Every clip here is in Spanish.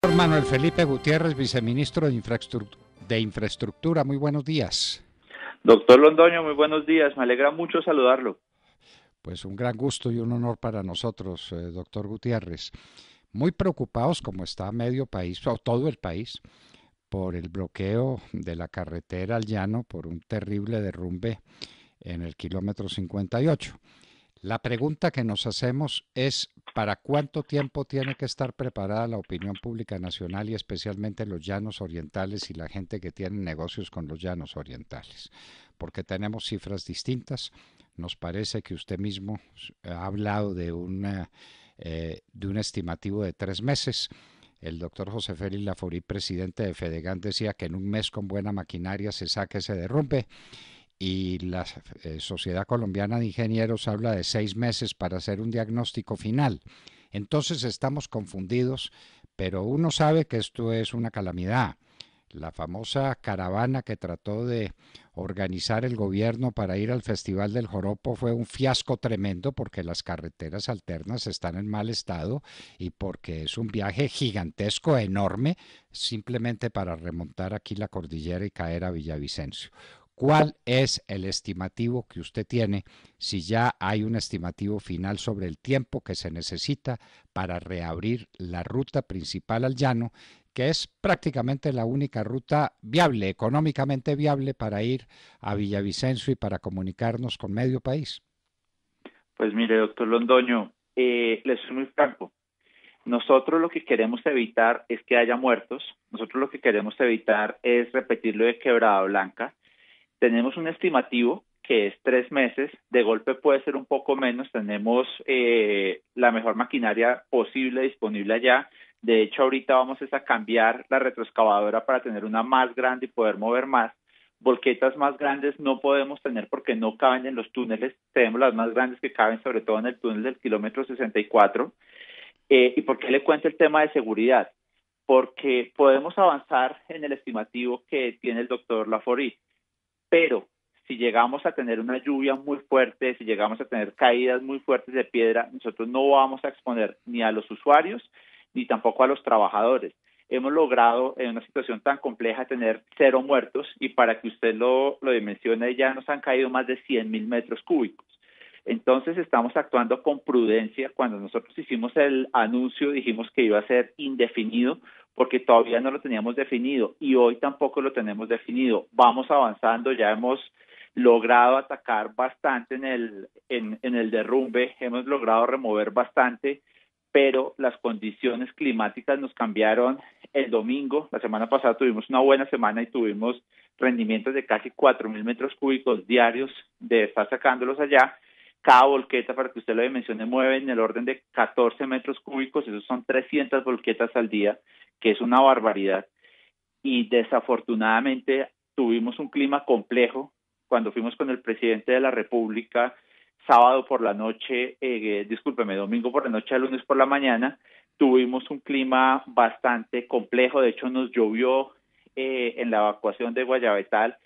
Manuel Felipe Gutiérrez, viceministro de Infraestructura. Muy buenos días. Doctor Londoño, muy buenos días. Me alegra mucho saludarlo. Pues un gran gusto y un honor para nosotros, doctor Gutiérrez. Muy preocupados, como está medio país, o todo el país, por el bloqueo de la carretera al llano, por un terrible derrumbe en el kilómetro 58. La pregunta que nos hacemos es, ¿para cuánto tiempo tiene que estar preparada la opinión pública nacional y especialmente los llanos orientales y la gente que tiene negocios con los llanos orientales? Porque tenemos cifras distintas. Nos parece que usted mismo ha hablado de un estimativo de 3 meses. El doctor José Félix Laforí, presidente de Fedegan, decía que en un mes con buena maquinaria se saque ese derrumbe y la Sociedad Colombiana de Ingenieros habla de 6 meses para hacer un diagnóstico final. Entonces estamos confundidos, pero uno sabe que esto es una calamidad. La famosa caravana que trató de organizar el gobierno para ir al Festival del Joropo fue un fiasco tremendo porque las carreteras alternas están en mal estado y porque es un viaje gigantesco, enorme, simplemente para remontar aquí la cordillera y caer a Villavicencio. ¿Cuál es el estimativo que usted tiene, si ya hay un estimativo final sobre el tiempo que se necesita para reabrir la ruta principal al llano, que es prácticamente la única ruta viable, económicamente viable para ir a Villavicencio y para comunicarnos con medio país? Pues mire, doctor Londoño, les soy muy franco. Nosotros lo que queremos evitar es que haya muertos. Nosotros lo que queremos evitar es repetir lo de Quebrada Blanca. Tenemos un estimativo que es 3 meses. De golpe puede ser un poco menos. Tenemos la mejor maquinaria posible disponible allá. De hecho, ahorita vamos a cambiar la retroexcavadora para tener una más grande y poder mover más. Volquetas más grandes no podemos tener porque no caben en los túneles. Tenemos las más grandes que caben sobre todo en el túnel del kilómetro 64. ¿Y por qué le cuento el tema de seguridad? Porque podemos avanzar en el estimativo que tiene el doctor Laforí, pero si llegamos a tener una lluvia muy fuerte, si llegamos a tener caídas muy fuertes de piedra, nosotros no vamos a exponer ni a los usuarios ni tampoco a los trabajadores. Hemos logrado en una situación tan compleja tener 0 muertos y para que usted lo dimensione, ya nos han caído más de 100.000 metros cúbicos. Entonces estamos actuando con prudencia. Cuando nosotros hicimos el anuncio dijimos que iba a ser indefinido porque todavía no lo teníamos definido y hoy tampoco lo tenemos definido. Vamos avanzando, ya hemos logrado atacar bastante en el derrumbe, hemos logrado remover bastante, pero las condiciones climáticas nos cambiaron el domingo. La semana pasada tuvimos una buena semana y tuvimos rendimientos de casi 4.000 metros cúbicos diarios de estar sacándolos allá. Cada volqueta, para que usted lo dimensione, mueve en el orden de 14 metros cúbicos, esos son 300 volquetas al día, que es una barbaridad. Y desafortunadamente tuvimos un clima complejo. Cuando fuimos con el presidente de la República, sábado por la noche, discúlpeme, domingo por la noche a lunes por la mañana, tuvimos un clima bastante complejo. De hecho, nos llovió en la evacuación de Guayabetal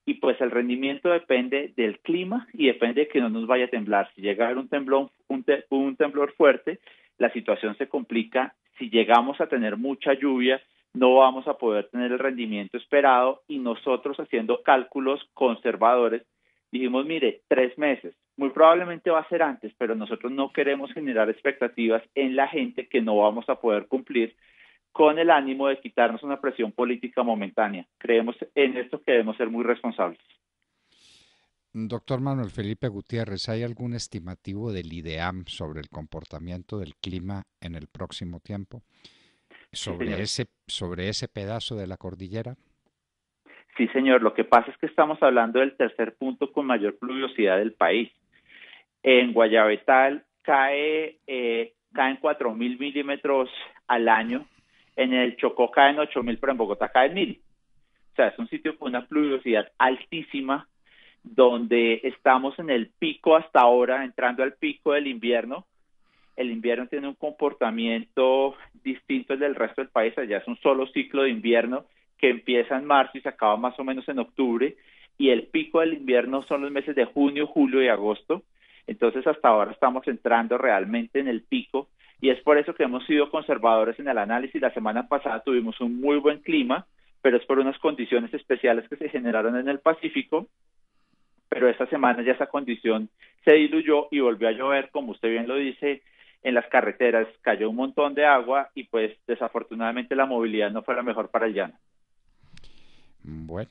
y pues el rendimiento depende del clima y depende de que no nos vaya a temblar. Si llega a haber un temblor fuerte, la situación se complica. Si llegamos a tener mucha lluvia, no vamos a poder tener el rendimiento esperado y nosotros haciendo cálculos conservadores dijimos, mire, 3 meses, muy probablemente va a ser antes, pero nosotros no queremos generar expectativas en la gente que no vamos a poder cumplir con el ánimo de quitarnos una presión política momentánea. Creemos en esto que debemos ser muy responsables. Doctor Manuel Felipe Gutiérrez, ¿hay algún estimativo del IDEAM sobre el comportamiento del clima en el próximo tiempo? Sí, Sobre señor. ese pedazo de la cordillera. Sí, señor. Lo que pasa es que estamos hablando del tercer punto con mayor pluviosidad del país. En Guayabetal caen 4.000 milímetros al año. En el Chocó caen 8.000, pero en Bogotá caen 1.000. O sea, es un sitio con una pluviosidad altísima, donde estamos en el pico hasta ahora, entrando al pico del invierno. El invierno tiene un comportamiento distinto al del resto del país. Allá es un solo ciclo de invierno que empieza en marzo y se acaba más o menos en octubre, y el pico del invierno son los meses de junio, julio y agosto. Entonces hasta ahora estamos entrando realmente en el pico Y es por eso que hemos sido conservadores en el análisis. La semana pasada tuvimos un muy buen clima, pero es por unas condiciones especiales que se generaron en el Pacífico, pero esta semana ya esa condición se diluyó y volvió a llover, como usted bien lo dice, en las carreteras cayó un montón de agua y pues desafortunadamente la movilidad no fue la mejor para el llano. Bueno,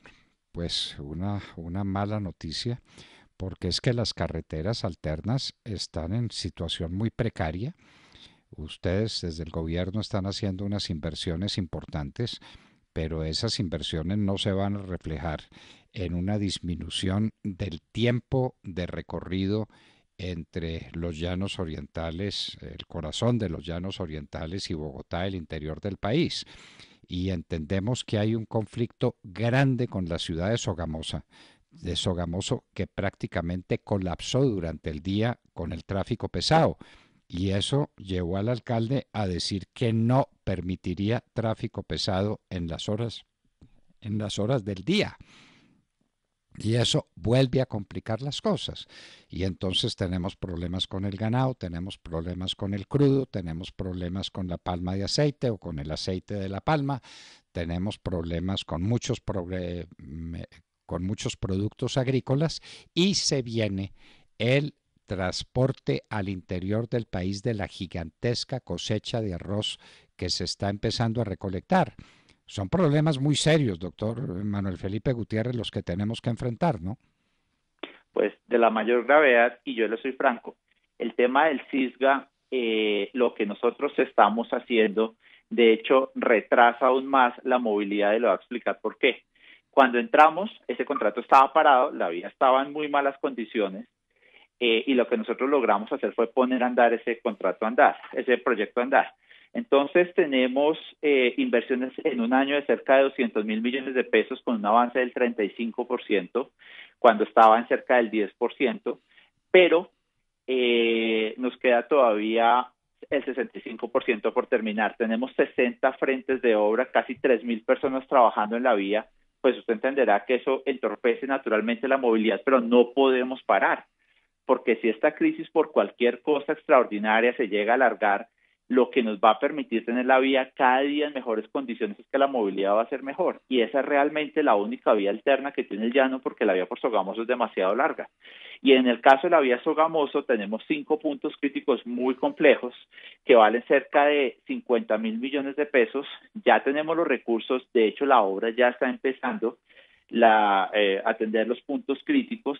pues una mala noticia, porque es que las carreteras alternas están en situación muy precaria. Ustedes desde el gobierno están haciendo unas inversiones importantes, pero esas inversiones no se van a reflejar en una disminución del tiempo de recorrido entre los llanos orientales, el corazón de los llanos orientales y Bogotá, el interior del país. Y entendemos que hay un conflicto grande con la ciudad de Sogamoso, que prácticamente colapsó durante el día con el tráfico pesado. Y eso llevó al alcalde a decir que no permitiría tráfico pesado en las horas del día. Y eso vuelve a complicar las cosas. Y entonces tenemos problemas con el ganado, tenemos problemas con el crudo, tenemos problemas con la palma de aceite o con el aceite de la palma, tenemos problemas con muchos productos agrícolas, y se viene el transporte al interior del país de la gigantesca cosecha de arroz que se está empezando a recolectar. Son problemas muy serios, doctor Manuel Felipe Gutiérrez, los que tenemos que enfrentar, ¿no? Pues de la mayor gravedad, y yo le soy franco, el tema del CISGA, lo que nosotros estamos haciendo, de hecho, retrasa aún más la movilidad y le voy a explicar por qué. Cuando entramos, ese contrato estaba parado, la vía estaba en muy malas condiciones, y lo que nosotros logramos hacer fue poner a andar ese contrato a andar, ese proyecto a andar. Entonces tenemos inversiones en un año de cerca de 200.000 millones de pesos con un avance del 35%, cuando estaba en cerca del 10%, pero nos queda todavía el 65% por terminar. Tenemos 60 frentes de obra, casi 3.000 personas trabajando en la vía, pues usted entenderá que eso entorpece naturalmente la movilidad, pero no podemos parar, porque si esta crisis por cualquier cosa extraordinaria se llega a alargar, lo que nos va a permitir tener la vía cada día en mejores condiciones es que la movilidad va a ser mejor, y esa es realmente la única vía alterna que tiene el llano, porque la vía por Sogamoso es demasiado larga. Y en el caso de la vía Sogamoso tenemos 5 puntos críticos muy complejos que valen cerca de 50.000 millones de pesos. Ya tenemos los recursos, de hecho la obra ya está empezando atender los puntos críticos,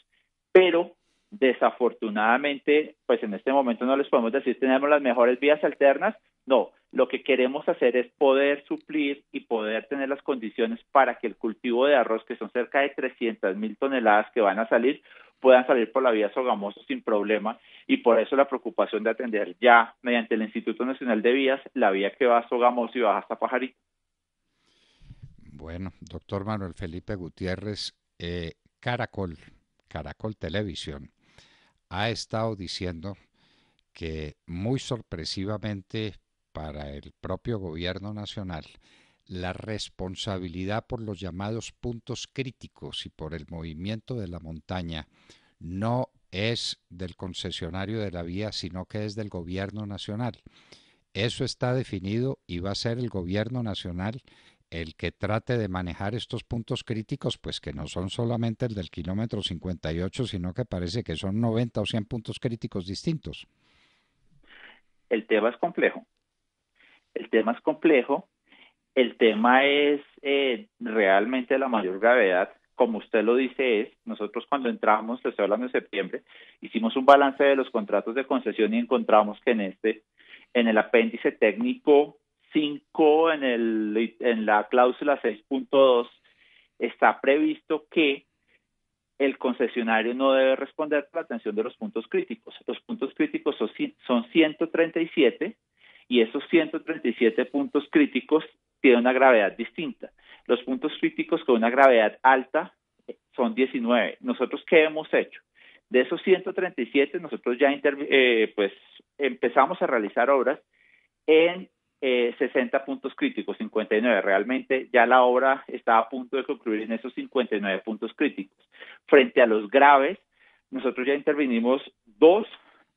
pero desafortunadamente, pues en este momento no les podemos decir tenemos las mejores vías alternas. No, lo que queremos hacer es poder suplir y poder tener las condiciones para que el cultivo de arroz, que son cerca de 300.000 toneladas que van a salir, puedan salir por la vía Sogamoso sin problema, y por eso la preocupación de atender ya mediante el Instituto Nacional de Vías la vía que va a Sogamoso y baja hasta Pajarito. Bueno, doctor Manuel Felipe Gutiérrez, Caracol Televisión, ha estado diciendo que muy sorpresivamente para el propio gobierno nacional, la responsabilidad por los llamados puntos críticos y por el movimiento de la montaña no es del concesionario de la vía, sino que es del gobierno nacional. Eso está definido y va a ser el gobierno nacional el que trate de manejar estos puntos críticos, pues que no son solamente el del kilómetro 58, sino que parece que son 90 o 100 puntos críticos distintos. El tema es complejo, el tema es complejo. El tema es realmente la mayor gravedad. Como usted lo dice, nosotros cuando entramos, le estoy hablando de septiembre, hicimos un balance de los contratos de concesión y encontramos que en el apéndice técnico 5, en la cláusula 6.2, está previsto que el concesionario no debe responder por la atención de los puntos críticos. Los puntos críticos son 137, y esos 137 puntos críticos tienen una gravedad distinta. Los puntos críticos con una gravedad alta son 19. ¿Nosotros qué hemos hecho? De esos 137, nosotros ya pues empezamos a realizar obras en 60 puntos críticos, 59. Realmente ya la obra está a punto de concluir en esos 59 puntos críticos. Frente a los graves, nosotros ya intervinimos 2,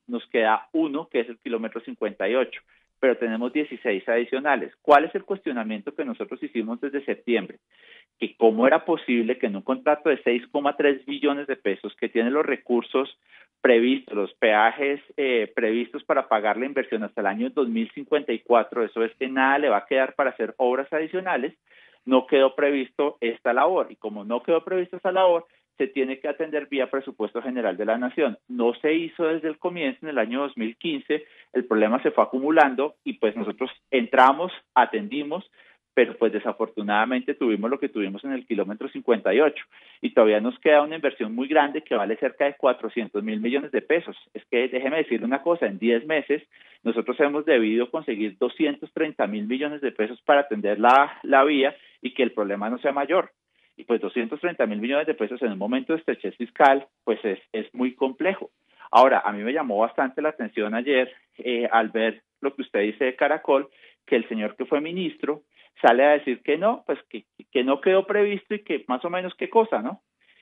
nos queda 1, que es el kilómetro 58. pero tenemos 16 adicionales. ¿Cuál es el cuestionamiento que nosotros hicimos desde septiembre? Que cómo era posible que en un contrato de 6,3 billones de pesos que tiene los recursos previstos, los peajes previstos para pagar la inversión hasta el año 2054, eso es que nada le va a quedar para hacer obras adicionales, no quedó previsto esta labor. Y como no quedó previsto esta labor, se tiene que atender vía presupuesto general de la Nación. No se hizo desde el comienzo, en el año 2015, el problema se fue acumulando y pues nosotros entramos, atendimos, pero pues desafortunadamente tuvimos lo que tuvimos en el kilómetro 58 y todavía nos queda una inversión muy grande que vale cerca de 400.000 millones de pesos. Es que déjeme decirle una cosa, en 10 meses nosotros hemos debido conseguir 230.000 millones de pesos para atender la vía y que el problema no sea mayor. Y pues 230.000 millones de pesos en un momento de estrechez fiscal, pues es muy complejo. Ahora, a mí me llamó bastante la atención ayer al ver lo que usted dice de Caracol, que el señor que fue ministro sale a decir que no, pues que no quedó previsto y que más o menos qué cosa, ¿no?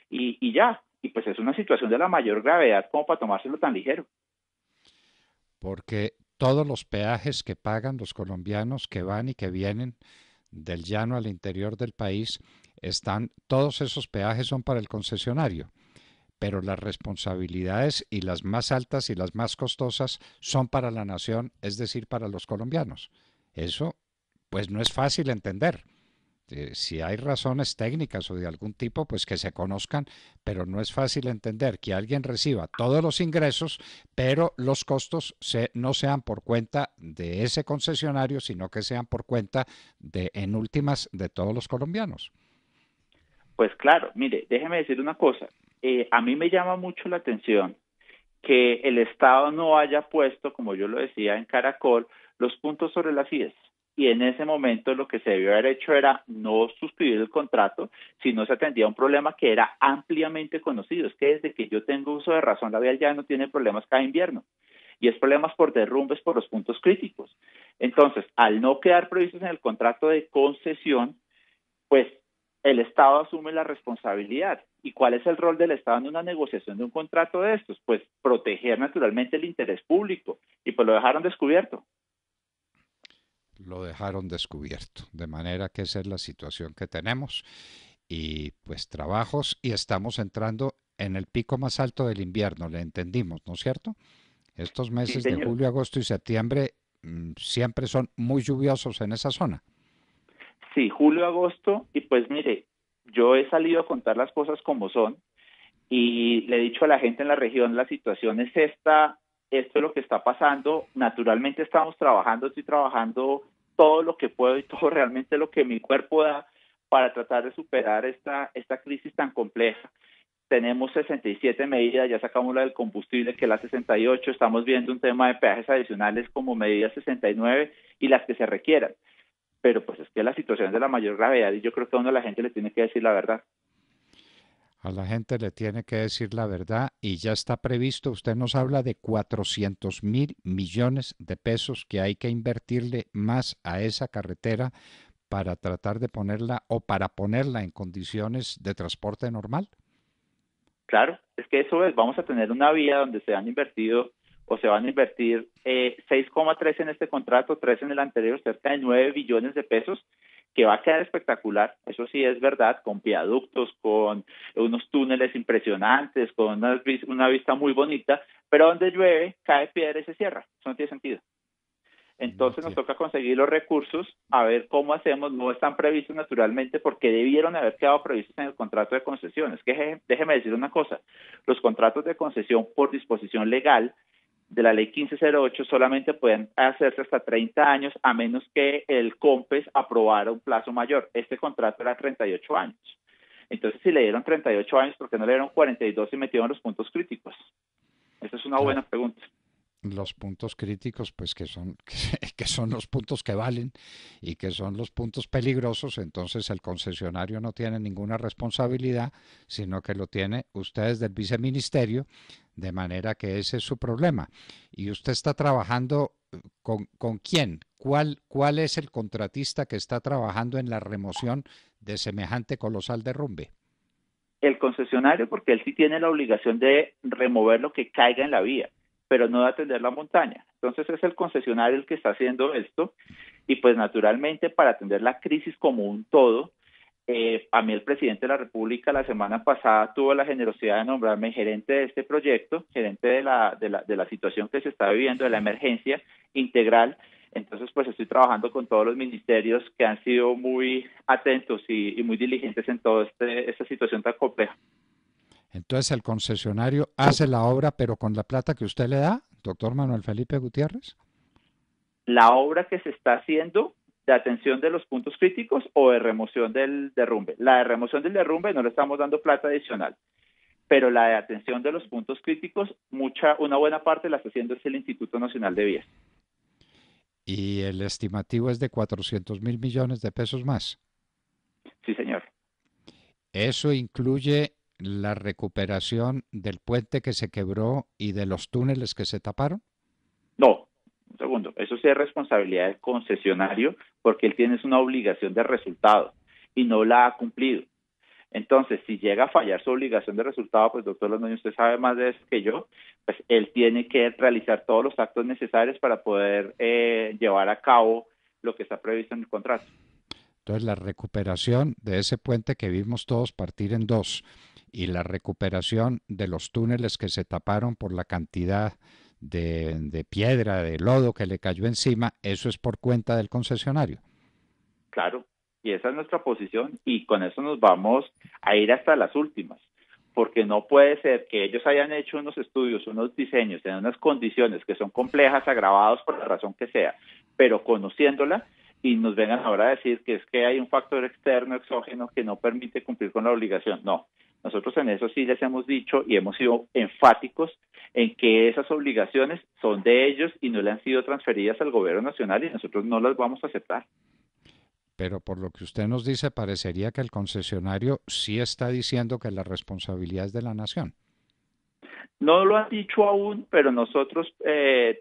Y ya, y pues es una situación de la mayor gravedad como para tomárselo tan ligero. Porque todos los peajes que pagan los colombianos que van y que vienen del llano al interior del país, todos esos peajes son para el concesionario, pero las responsabilidades y las más altas y las más costosas son para la nación, es decir, para los colombianos. Eso, pues no es fácil entender. Si hay razones técnicas o de algún tipo, pues que se conozcan, pero no es fácil entender que alguien reciba todos los ingresos, pero los costos no sean por cuenta de ese concesionario, sino que sean por cuenta de, en últimas, de todos los colombianos. Pues claro, mire, déjeme decir una cosa. A mí me llama mucho la atención que el Estado no haya puesto, como yo lo decía en Caracol, los puntos sobre las IES. Y en ese momento lo que se debió haber hecho era no suscribir el contrato, sino se atendía a un problema que era ampliamente conocido. Es que desde que yo tengo uso de razón, la vía ya no tiene problemas cada invierno. Y es problemas por derrumbes por los puntos críticos. Entonces, al no quedar previstos en el contrato de concesión, pues el Estado asume la responsabilidad. ¿Y cuál es el rol del Estado en una negociación de un contrato de estos? Pues proteger naturalmente el interés público. Y pues lo dejaron descubierto. Lo dejaron descubierto, de manera que esa es la situación que tenemos y pues trabajos y estamos entrando en el pico más alto del invierno, le entendimos, ¿no es cierto? Estos Sí, meses de señor. julio, agosto y septiembre siempre son muy lluviosos en esa zona. Sí, julio, agosto. Y pues mire, yo he salido a contar las cosas como son y le he dicho a la gente en la región, la situación es esta, esto es lo que está pasando. Naturalmente estamos trabajando, estoy trabajando todo lo que puedo y todo realmente lo que mi cuerpo da para tratar de superar esta crisis tan compleja. Tenemos 67 medidas, ya sacamos la del combustible, que es la 68, estamos viendo un tema de peajes adicionales como medida 69 y las que se requieran. Pero pues es que la situación es de la mayor gravedad y yo creo que a uno la gente le tiene que decir la verdad. A la gente le tiene que decir la verdad y ya está previsto, usted nos habla de 400.000 millones de pesos que hay que invertirle más a esa carretera para tratar de ponerla o para ponerla en condiciones de transporte normal. Claro, es que eso es, vamos a tener una vía donde se han invertido o se van a invertir 6,3 en este contrato, 3 en el anterior, cerca de 9 billones de pesos, que va a quedar espectacular, eso sí es verdad, con viaductos, con unos túneles impresionantes, con una vista muy bonita, pero donde llueve, cae piedra y se cierra, eso no tiene sentido. No Entonces nos tiene. toca conseguir los recursos, a ver cómo hacemos, no están previstos naturalmente porque debieron haber quedado previstos en el contrato de concesiones. Que déjeme decir una cosa, los contratos de concesión por disposición legal de la ley 1508 solamente pueden hacerse hasta 30 años a menos que el COMPES aprobara un plazo mayor. Este contrato era 38 años. Entonces, si le dieron 38 años, ¿por qué no le dieron 42 y metieron los puntos críticos? Esa es una buena Claro, pregunta. los puntos críticos, pues que son, que son los puntos que valen y que son los puntos peligrosos, entonces el concesionario no tiene ninguna responsabilidad, sino que lo tiene ustedes del viceministerio, de manera que ese es su problema. Y usted está trabajando con quién, cuál es el contratista que está trabajando en la remoción de semejante colosal derrumbe. El concesionario, porque él sí tiene la obligación de remover lo que caiga en la vía. pero no de atender la montaña. Entonces es el concesionario el que está haciendo esto y pues naturalmente para atender la crisis como un todo, a mí el presidente de la República la semana pasada tuvo la generosidad de nombrarme gerente de este proyecto, gerente de la situación que se está viviendo, de la emergencia integral. Entonces, pues estoy trabajando con todos los ministerios que han sido muy atentos y muy diligentes en toda esta situación tan compleja. Entonces el concesionario hace la obra, pero con la plata que usted le da, doctor Manuel Felipe Gutiérrez. La obra que se está haciendo de atención de los puntos críticos o de remoción del derrumbe. La de remoción del derrumbe no le estamos dando plata adicional, pero la de atención de los puntos críticos, una buena parte la está haciendo es el Instituto Nacional de Vías. Y el estimativo es de 400.000 millones de pesos más. Sí, señor. Eso incluye la recuperación del puente que se quebró y de los túneles que se taparon. No, un segundo. Eso sí es responsabilidad del concesionario porque él tiene una obligación de resultado y no la ha cumplido. Entonces, si llega a fallar su obligación de resultado, pues doctor Londoño, usted sabe más de eso que yo, pues él tiene que realizar todos los actos necesarios para poder llevar a cabo lo que está previsto en el contrato. Entonces, la recuperación de ese puente que vimos todos partir en dos y la recuperación de los túneles que se taparon por la cantidad de piedra, de lodo que le cayó encima, eso es por cuenta del concesionario. Claro, y esa es nuestra posición y con eso nos vamos a ir hasta las últimas, porque no puede ser que ellos hayan hecho unos estudios, unos diseños en unas condiciones que son complejas, agravados por la razón que sea, pero conociéndola y nos vengan ahora a decir que es que hay un factor externo, exógeno, que no permite cumplir con la obligación. No, nosotros en eso sí les hemos dicho y hemos sido enfáticos en que esas obligaciones son de ellos y no le han sido transferidas al gobierno nacional y nosotros no las vamos a aceptar. Pero por lo que usted nos dice, parecería que el concesionario sí está diciendo que la responsabilidad es de la nación. No lo han dicho aún, pero nosotros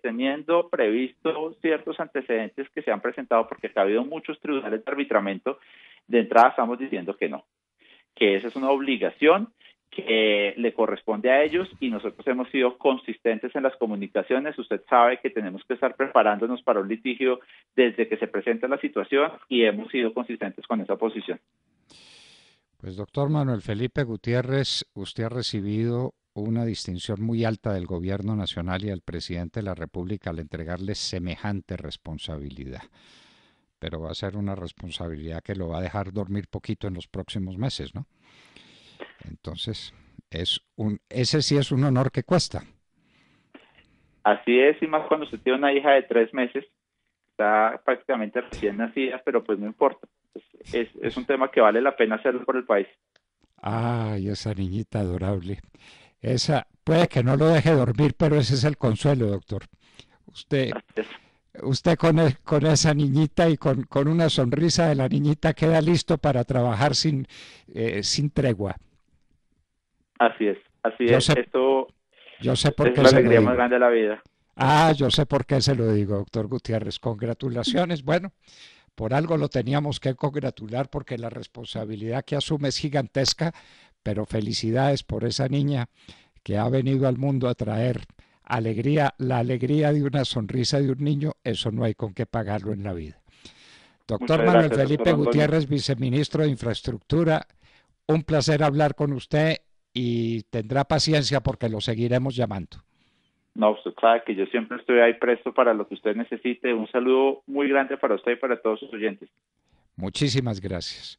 teniendo previsto ciertos antecedentes que se han presentado, porque ha habido muchos tribunales de arbitramiento, de entrada estamos diciendo que no, que esa es una obligación que le corresponde a ellos y nosotros hemos sido consistentes en las comunicaciones. Usted sabe que tenemos que estar preparándonos para un litigio desde que se presenta la situación y hemos sido consistentes con esa posición. Pues doctor Manuel Felipe Gutiérrez, usted ha recibido una distinción muy alta del gobierno nacional y del presidente de la República al entregarle semejante responsabilidad. Pero va a ser una responsabilidad que lo va a dejar dormir poquito en los próximos meses, ¿no? Entonces, ese sí es un honor que cuesta. Así es, y más cuando usted tiene una hija de 3 meses, está prácticamente recién nacida, pero pues no importa. Es un tema que vale la pena hacerlo por el país. Ay, esa niñita adorable. Esa puede que no lo deje dormir, pero ese es el consuelo, doctor. Usted, Así es, usted con esa niñita y con una sonrisa de la niñita queda listo para trabajar sin tregua. así es, así Yo es. sé, Esto yo sé por es qué la se lo alegría más digo. grande de la vida. Yo sé por qué se lo digo, doctor Gutiérrez. Congratulaciones. Bueno, por algo lo teníamos que congratular porque la responsabilidad que asume es gigantesca, pero felicidades por esa niña que ha venido al mundo a traer alegría, la alegría de una sonrisa de un niño, eso no hay con qué pagarlo en la vida. Doctor Muchas Manuel gracias, doctor Felipe Londoño. Gutiérrez, viceministro de Infraestructura, un placer hablar con usted y tendrá paciencia porque lo seguiremos llamando. No, usted sabe que yo siempre estoy ahí presto para lo que usted necesite. Un saludo muy grande para usted y para todos sus oyentes. Muchísimas gracias.